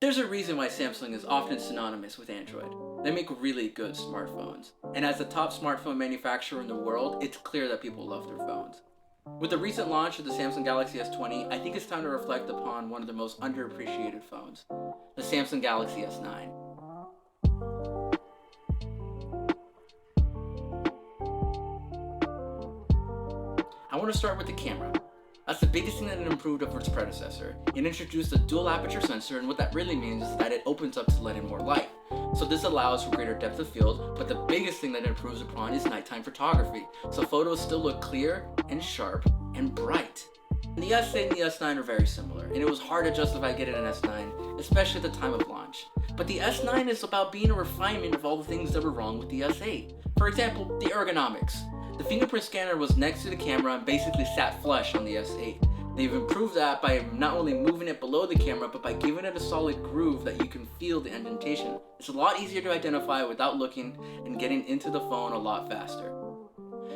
There's a reason why Samsung is often synonymous with Android. They make really good smartphones. And as the top smartphone manufacturer in the world, it's clear that people love their phones. With the recent launch of the Samsung Galaxy S20, I think it's time to reflect upon one of the most underappreciated phones, the Samsung Galaxy S9. I want to start with the camera. That's the biggest thing that it improved over its predecessor. It introduced a dual aperture sensor, and what that really means is that it opens up to let in more light. So this allows for greater depth of field, but the biggest thing that it improves upon is nighttime photography. So photos still look clear and sharp and bright. And the S8 and the S9 are very similar, and it was hard to justify getting an S9, especially at the time of launch. But the S9 is about being a refinement of all the things that were wrong with the S8. For example, the ergonomics. The fingerprint scanner was next to the camera and basically sat flush on the S8. They've improved that by not only moving it below the camera, but by giving it a solid groove that you can feel the indentation. It's a lot easier to identify without looking and getting into the phone a lot faster.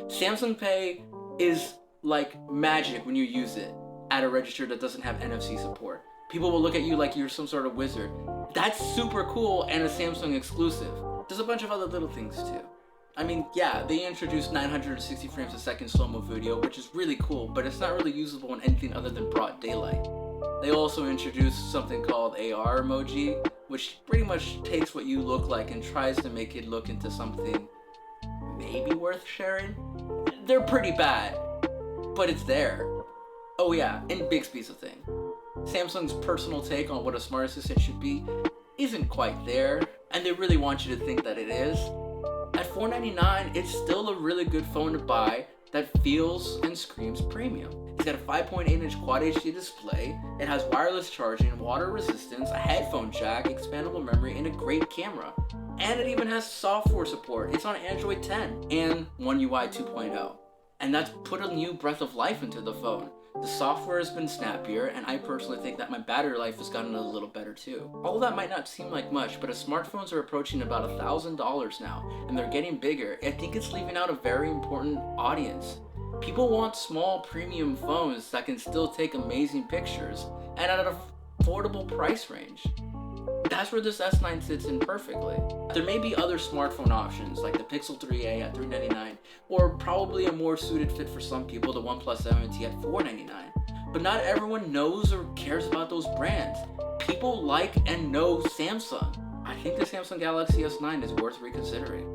Samsung Pay is like magic when you use it at a register that doesn't have NFC support. People will look at you like you're some sort of wizard. That's super cool and a Samsung exclusive. There's a bunch of other little things too. I mean, yeah, they introduced 960 frames a second slow-mo video, which is really cool, but it's not really usable in anything other than broad daylight. They also introduced something called AR Emoji, which pretty much takes what you look like and tries to make it look into something maybe worth sharing. They're pretty bad, but it's there. Oh yeah, and Bixby's a thing. Samsung's personal take on what a smart assistant should be isn't quite there, and they really want you to think that it is. At $499, it's still a really good phone to buy that feels and screams premium. It's got a 5.8-inch Quad HD display, it has wireless charging, water resistance, a headphone jack, expandable memory, and a great camera. And it even has software support. It's on Android 10 and One UI 2.0. And that's put a new breath of life into the phone. The software has been snappier, and I personally think that my battery life has gotten a little better too. All of that might not seem like much, but as smartphones are approaching about $1,000 now, and they're getting bigger, I think it's leaving out a very important audience. People want small premium phones that can still take amazing pictures, and at an affordable price range. That's where this S9 sits in perfectly. There may be other smartphone options like the Pixel 3a at $399, or probably a more suited fit for some people, the OnePlus 7T at $499. But not everyone knows or cares about those brands. People like and know Samsung. I think the Samsung Galaxy S9 is worth reconsidering.